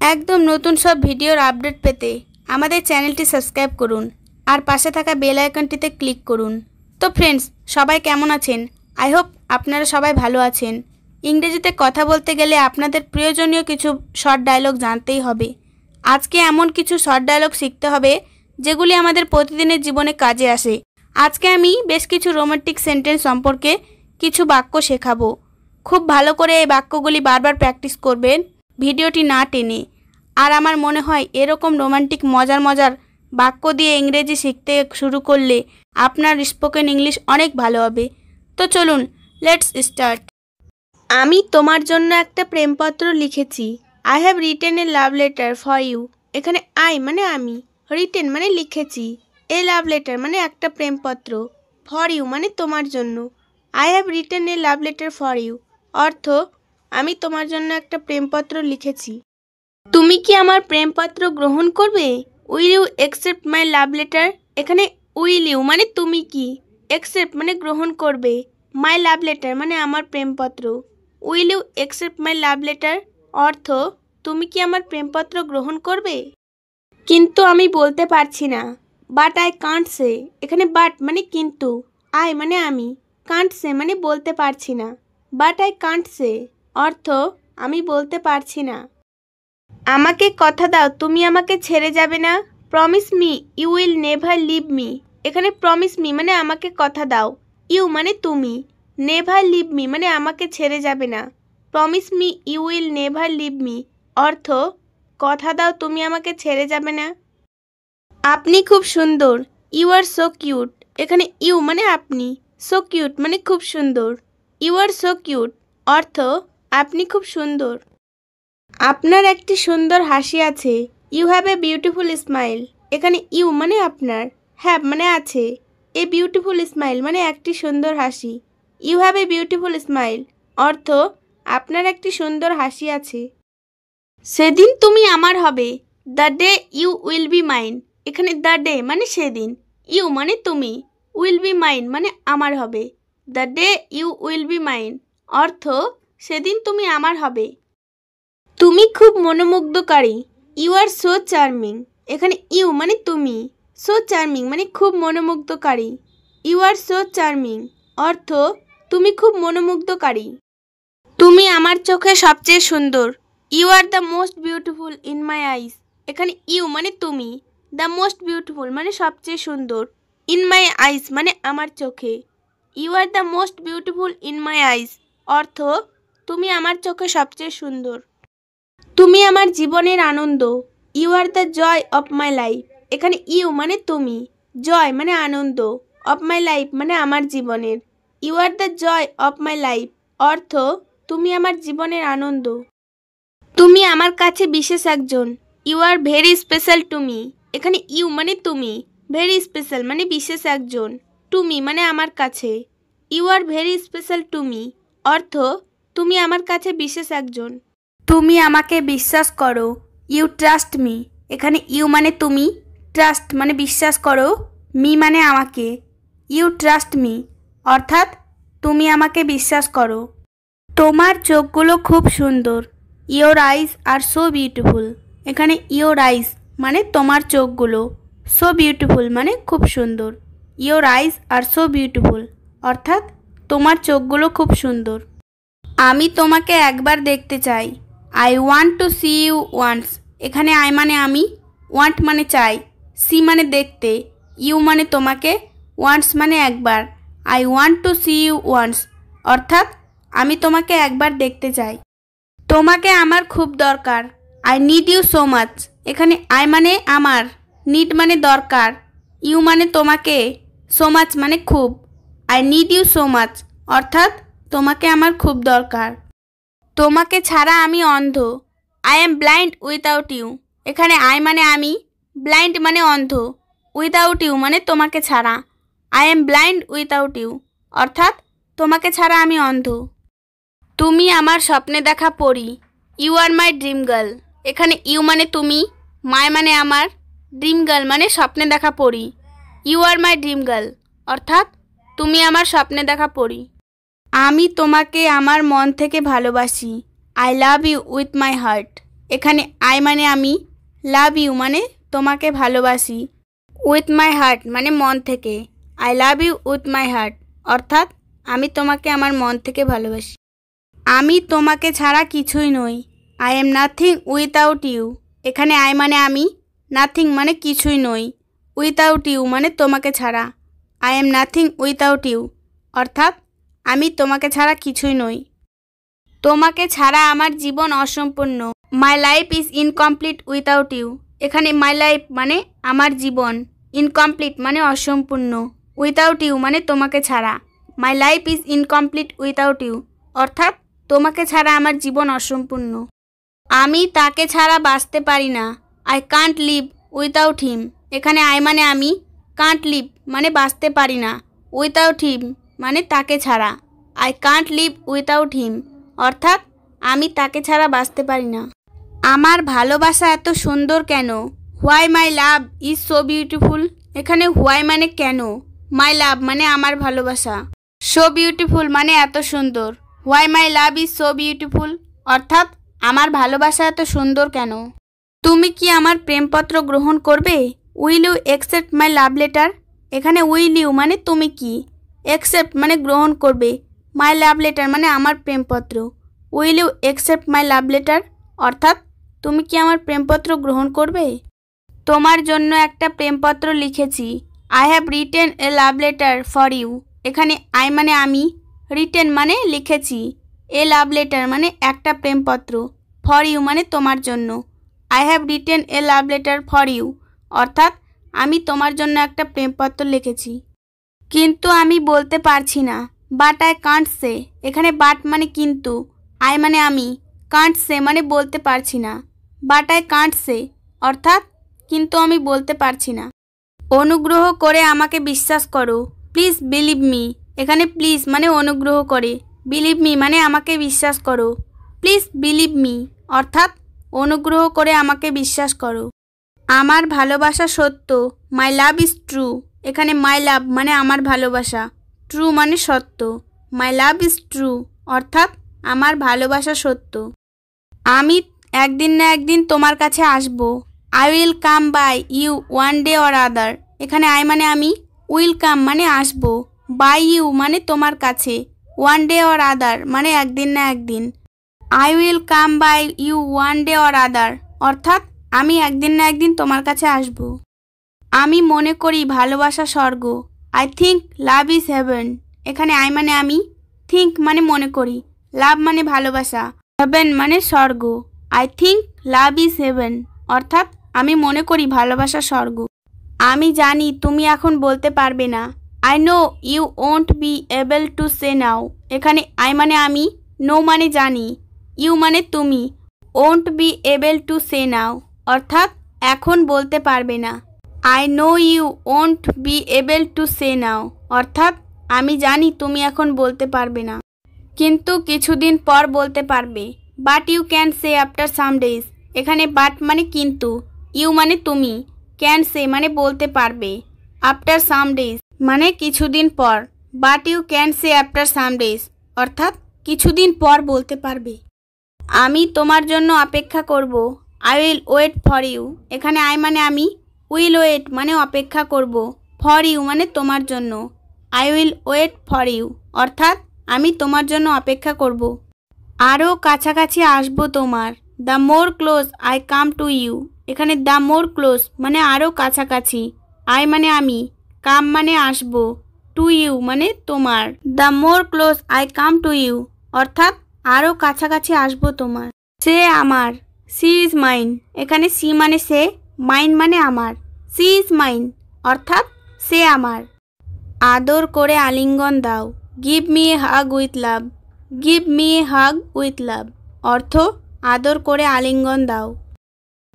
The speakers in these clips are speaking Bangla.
একদম নতুন সব ভিডিওর আপডেট পেতে আমাদের চ্যানেলটি সাবস্ক্রাইব করুন আর পাশে থাকা বেল আইকনটিতে ক্লিক করুন। তো ফ্রেন্ডস, সবাই কেমন আছেন? আই হোপ আপনারা সবাই ভালো আছেন। ইংরেজিতে কথা বলতে গেলে আপনাদের প্রয়োজনীয় কিছু শর্ট ডায়লগ জানতেই হবে। আজকে এমন কিছু শর্ট ডায়লগ শিখতে হবে যেগুলি আমাদের প্রতিদিনের জীবনে কাজে আসে। আজকে আমি বেশ কিছু রোমান্টিক সেন্টেন্স সম্পর্কে কিছু বাক্য শেখাবো। খুব ভালো করে এই বাক্যগুলি বারবার প্র্যাকটিস করবেন, ভিডিওটি না টেনে। আর আমার মনে হয় এরকম রোমান্টিক মজার বাক্য দিয়ে ইংরেজি শিখতে শুরু করলে আপনার স্পোকেন ইংলিশ অনেক ভালো হবে। তো চলুন, লেটস স্টার্ট। আমি তোমার জন্য একটা প্রেমপত্র লিখেছি। I have written a love letter for you. এখানে আই মানে আমি, রিটেন মানে লিখেছি, এ লাভ লেটার মানে একটা প্রেমপত্র, ফর ইউ মানে তোমার জন্য। I have written a love letter for you অর্থ আমি তোমার জন্য একটা প্রেমপত্র লিখেছি। তুমি কি আমার প্রেমপত্র গ্রহণ করবে? Will you accept my love letter? এখানে উইল ইউ মানে তুমি কি, অ্যাকসেপ্ট মানে গ্রহণ করবে, মাই লাভ লেটার মানে আমার প্রেমপত্র। Will you accept my love letter অর্থ তুমি কি আমার প্রেমপত্র গ্রহণ করবে? কিন্তু আমি বলতে পারছি না। But I can't say. এখানে বাট মানে কিন্তু, আই মানে আমি, কান্ট সে মানে বলতে পারছি না। বাট আই কান্ট সে অর্থ আমি বলতে পারছি না। আমাকে কথা দাও তুমি আমাকে ছেড়ে যাবে না। Promise me you will never leave me. এখানে প্রমিস মি মানে আমাকে কথা দাও, ইউ মানে তুমি, নেভার লিভ মি মানে আমাকে ছেড়ে যাবে না। Promise me you will never leave me অর্থ কথা দাও তুমি আমাকে ছেড়ে যাবে না। আপনি খুব সুন্দর। You are so cute. এখানে ইউ মানে আপনি, সো কিউট মানে খুব সুন্দর, ইউ আর সো কিউট অর্থ আপনি খুব সুন্দর। আপনার একটি সুন্দর হাসি আছে। You have a beautiful smile. এখানে ইউ মানে আপনার, হ্যাভ মানে আছে, এ বিউটিফুল স্মাইল মানে একটি সুন্দর হাসি, you have a beautiful smile অর্থ আপনার একটি সুন্দর হাসি আছে। সেদিন তুমি আমার হবে। The day you will be mine. এখানে দ্য ডে মানে সেদিন, ইউ মানে তুমি, উইল বি মাইন মানে আমার হবে, the day you will be mine অর্থ সেদিন তুমি আমার হবে। তুমি খুব মনোমুগ্ধকারী। You are so charming. এখানে ইউ মানে তুমি, সো চার্মিং মানে খুব মনোমুগ্ধকারী, ইউ আর সো চার্মিং অর্থ তুমি খুব মনোমুগ্ধকারী। তুমি আমার চোখে সবচেয়ে সুন্দর। You are the most beautiful in my eyes. এখানে ইউ মানে তুমি, দ্য মোস্ট বিউটিফুল মানে সবচেয়ে সুন্দর, ইন মাই আইস মানে আমার চোখে, you are the most beautiful in my eyes অর্থ তুমি আমার চোখে সবচেয়ে সুন্দর। তুমি আমার জীবনের আনন্দ। You are the joy of my life. এখানে ইউ মানে তুমি, জয় মানে আনন্দ, অফ মাই লাইফ মানে আমার জীবনের, you are the joy of my life অর্থ তুমি আমার জীবনের আনন্দ। তুমি আমার কাছে বিশেষ একজন। You are very special to me. এখানে ইউ মানে তুমি, ভেরি স্পেশাল মানে বিশেষ একজন, টু মি মানে আমার কাছে, you are very special to me অর্থ তুমি আমার কাছে বিশেষ একজন। তুমি আমাকে বিশ্বাস করো। You trust me. এখানে ইউ মানে তুমি, ট্রাস্ট মানে বিশ্বাস করো, মি মানে আমাকে, ইউ ট্রাস্ট মি অর্থাৎ তুমি আমাকে বিশ্বাস করো। তোমার চোখগুলো খুব সুন্দর। Your eyes are so beautiful. এখানে ইয়োর আইস মানে তোমার চোখগুলো, সো বিউটিফুল মানে খুব সুন্দর, your eyes are so beautiful অর্থাৎ তোমার চোখগুলো খুব সুন্দর। আমি তোমাকে একবার দেখতে চাই। I want to see you once. এখানে আই মানে আমি, ওয়ান্ট মানে চাই, সি মানে দেখতে, ইউ মানে তোমাকে, ওয়ান্স মানে একবার, I want to see you once অর্থাৎ আমি তোমাকে একবার দেখতে চাই। তোমাকে আমার খুব দরকার। I need you so much. এখানে আই মানে আমার, নিড মানে দরকার, ইউ মানে তোমাকে, সো মাচ মানে খুব, I need you so much অর্থাৎ তোমাকে আমার খুব দরকার। তোমাকে ছাড়া আমি অন্ধ। I am blind without you. এখানে আই মানে আমি, ব্লাইন্ড মানে অন্ধ, উইথাউট ইউ মানে তোমাকে ছাড়া, I am blind without you অর্থাৎ তোমাকে ছাড়া আমি অন্ধ। তুমি আমার স্বপ্নে দেখা পরী। You are my dream girl. এখানে ইউ মানে তুমি, মাই মানে আমার, ড্রিম গার্ল মানে স্বপ্নে দেখা পরী, you are my dream girl অর্থাৎ তুমি আমার স্বপ্নে দেখা পরী। আমি তোমাকে আমার মন থেকে ভালোবাসি। I love you with my heart. এখানে আই মানে আমি, লাভ ইউ মানে তোমাকে ভালোবাসি, উইথ মাই হার্ট মানে মন থেকে। I love you with my heart অর্থাৎ আমি তোমাকে আমার মন থেকে ভালোবাসি। আমি তোমাকে ছাড়া কিছুই নই। I am nothing without you. এখানে আই মানে আমি, নাথিং মানে কিছুই নই, উইথাউট ইউ মানে তোমাকে ছাড়া। I am nothing without you অর্থাৎ আমি তোমাকে ছাড়া কিছুই নই। তোমাকে ছাড়া আমার জীবন অসম্পূর্ণ। My life is incomplete without you. এখানে মাই লাইফ মানে আমার জীবন, ইনকমপ্লিট মানে অসম্পূর্ণ, উইথাউট ইউ মানে তোমাকে ছাড়া। My life is incomplete without you অর্থাৎ তোমাকে ছাড়া আমার জীবন অসম্পূর্ণ। আমি তাকে ছাড়া বাঁচতে পারি না। আই কান্ট লিভ উইথাউট হিম। এখানে আই মানে আমি, কান্ট লিভ মানে বাঁচতে পারি না, উইথাউট হিম মানে তাকে ছাড়া। আই কান্ট লিভ উইথাউট হিম অর্থাৎ আমি তাকে ছাড়া বাঁচতে পারি না। আমার ভালোবাসা এত সুন্দর কেন? Why my love is so beautiful. এখানে হোয়াই মানে কেন, মাই লাভ মানে আমার ভালোবাসা, সো বিউটিফুল মানে এত সুন্দর। Why my love is so beautiful অর্থাৎ আমার ভালোবাসা এত সুন্দর কেন? তুমি কি আমার প্রেমপত্র গ্রহণ করবে? Will you accept my love letter. এখানে উইল ইউ মানে তুমি কি, অ্যাকসেপ্ট মানে গ্রহণ করবে, মাই লাভ লেটার মানে আমার প্রেমপত্র। Will you accept my love letter অর্থাৎ তুমি কি আমার প্রেমপত্র গ্রহণ করবে? তোমার জন্য একটা প্রেমপত্র লিখেছি। I have written a love letter for you. এখানে আই মানে আমি, রিটেন মানে লিখেছি, এ লাভ লেটার মানে একটা প্রেমপত্র, ফর ইউ মানে তোমার জন্য। I have written a love letter for you অর্থাৎ আমি তোমার জন্য একটা প্রেমপত্র লিখেছি। কিন্তু আমি বলতে পারছি না। But I can't say. এখানে বাট মানে কিন্তু, আই মানে আমি, কান্ট সে মানে বলতে পারছি না। বাট আই কান্ট সে অর্থাৎ কিন্তু আমি বলতে পারছি না। অনুগ্রহ করে আমাকে বিশ্বাস করো। Please believe me. এখানে প্লিজ মানে অনুগ্রহ করে, বিলিভ মি মানে আমাকে বিশ্বাস করো। প্লিজ বিলিভ মি অর্থাৎ অনুগ্রহ করে আমাকে বিশ্বাস করো। আমার ভালোবাসা সত্য। মাই লাভ ইজ ট্রু। এখানে মাই লাভ মানে আমার ভালোবাসা, ট্রু মানে সত্য। মাই লাভ ইজ ট্রু অর্থাৎ আমার ভালোবাসা সত্য। আমি একদিন না একদিন তোমার কাছে আসব। I will come by you one day or other. এখানে আই মানে আমি, উইল কাম মানে আসব, বাই ইউ মানে তোমার কাছে, ওয়ান ডে অর আদার মানে একদিন না একদিন। I will come by you one day or other অর্থাৎ আমি একদিন না একদিন তোমার কাছে আসব। আমি মনে করি ভালোবাসা স্বর্গ। I think love is haven. এখানে আই মানে আমি, থিঙ্ক মানে মনে করি, লাভ মানে ভালোবাসা, হেভেন মানে স্বর্গ। I think love is haven অর্থাৎ আমি মনে করি ভালোবাসা স্বর্গ। আমি জানি তুমি এখন বলতে পারবে না। I know you won't be able to say now. এখানে আই মানে আমি, নো মানে জানি, ইউ মানে তুমি, won't be able to say now অর্থাৎ এখন বলতে পারবে না। I know you won't be able to say now অর্থাৎ আমি জানি তুমি এখন বলতে পারবে না, কিন্তু কিছুদিন পর বলতে পারবে। But you can say after some days. এখানে বাট মানে কিন্তু, ইউ মানে তুমি, ক্যান সে মানে বলতে পারবে, আফটার সাম ডেজ মানে কিছুদিন পর। But you can say after some days অর্থাৎ কিছুদিন পর বলতে পারবে। আমি তোমার জন্য অপেক্ষা করব। I will wait for you. এখানে আই মানে আমি, উইল ওয়েট মানে অপেক্ষা করব, ফর ইউ মানে তোমার জন্য। I will wait for you অর্থাৎ আমি তোমার জন্য অপেক্ষা করব। আরও কাছাকাছি আসবো তোমার। The more close I come to you. এখানে দ্য মোর ক্লোজ মানে আরও কাছাকাছি, আই মানে আমি, কাম মানে আসবো, টু ইউ মানে তোমার। The more close I come to you অর্থাৎ আরও কাছাকাছি আসবো তোমার। সে আমার, সি ইজ মাইন। এখানে সি মানে সে, মাইন মানে আমার, সি ইজ মাইন অর্থাৎ সে আমার। আদর করে আলিঙ্গন দাও। Give me a hug with love. Give me a hug with love অর্থ আদর করে আলিঙ্গন দাও।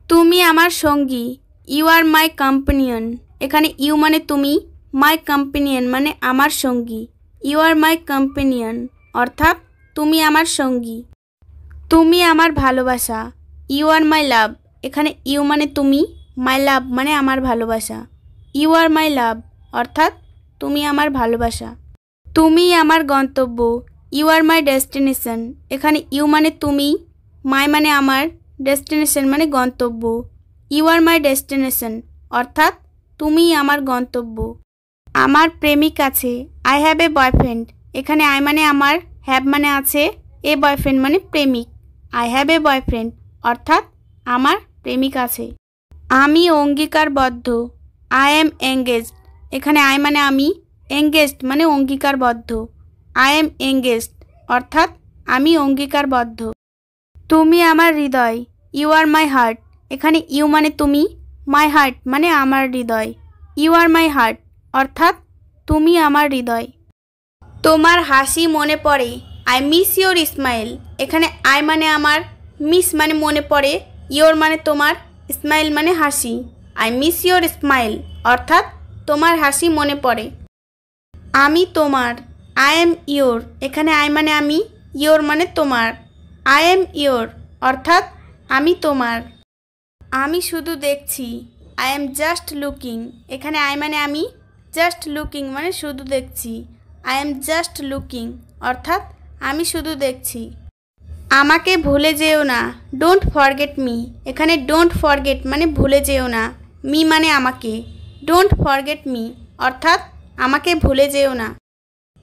তুমি আমার সঙ্গী। You are my companion. এখানে ইউ মানে তুমি, মাই কম্পানিয়ন মানে আমার সঙ্গী, ইউ আর মাই কম্পানিয়ন অর্থাৎ তুমি আমার সঙ্গী। তুমি আমার ভালোবাসা। ইউ আর মাই লাভ। এখানে ইউ মানে তুমি, মাই লাভ মানে আমার ভালোবাসা, ইউ আর মাই লাভ অর্থাৎ তুমি আমার ভালোবাসা। তুমি আমার গন্তব্য। You are my destination. এখানে ইউ মানে তুমি, মাই মানে আমার, ডেস্টিনেশন মানে গন্তব্য। ইউ আর মাই ডেস্টিনেশন অর্থাৎ তুমি আমার গন্তব্য। আমার প্রেমিক আছে, আই হ্যাভ এ বয়ফ্রেন্ড। এখানে আই মানে আমার, হ্যাভ মানে আছে, এ বয়ফ্রেন্ড মানে প্রেমিক। আই হ্যাভ এ বয়ফ্রেন্ড অর্থাৎ আমার প্রেমিক আছে। আমি অঙ্গীকারবদ্ধ, আই এম এঙ্গেজড। এখানে আই মানে আমি, এঙ্গেজড মানে অঙ্গীকারবদ্ধ। আই এম এঙ্গেজড অর্থাৎ আমি অঙ্গীকারবদ্ধ। তুমি আমার হৃদয়, ইউ আর মাই হার্ট। এখানে ইউ মানে তুমি, মাই হার্ট মানে আমার হৃদয়। ইউ আর মাই হার্ট অর্থাৎ তুমি আমার হৃদয়। তোমার হাসি মনে পড়ে, আই মিস ইয়োর স্মাইল। এখানে আই মানে আমার, মিস মানে মনে পড়ে, ইয়োর মানে তোমার, স্মাইল মানে হাসি। আই মিস ইয়োর স্মাইল অর্থাৎ তোমার হাসি মনে পড়ে। আমি তোমার, আই এম ইয়োর। এখানে আই মানে আমি, ইয়োর মানে তোমার। আই এম ইয়োর অর্থাৎ আমি তোমার। আমি শুধু দেখছি, আই এম জাস্ট লুকিং। এখানে আই মানে আমি, জাস্ট লুকিং মানে শুধু দেখছি। আই এম জাস্ট লুকিং অর্থাৎ আমি শুধু দেখছি। আমাকে ভুলে যেও না, ডোন্ট ফরগেট মি। এখানে ডোন্ট ফরগেট মানে ভুলে যেও না, মি মানে আমাকে। ডোন্ট ফরগেট মি অর্থাৎ আমাকে ভুলে যেও না।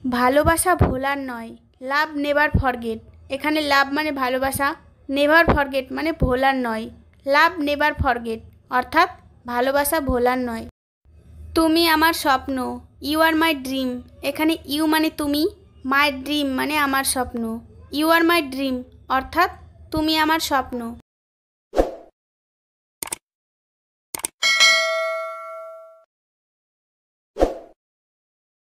ভালোবাসা ভোলার নয়, লাভ নেভার ফরগেট। এখানে লাভ মানে ভালোবাসা, নেভার ফরগেট মানে ভোলার নয়। লাভ নেভার ফরগেট অর্থাৎ ভালোবাসা ভোলার নয়। তুমি আমার স্বপ্ন, ইউ আর মাই ড্রিম। এখানে ইউ মানে তুমি, মাই ড্রিম মানে আমার স্বপ্ন। ইউ আর মাই ড্রিম অর্থাৎ তুমি আমার স্বপ্ন।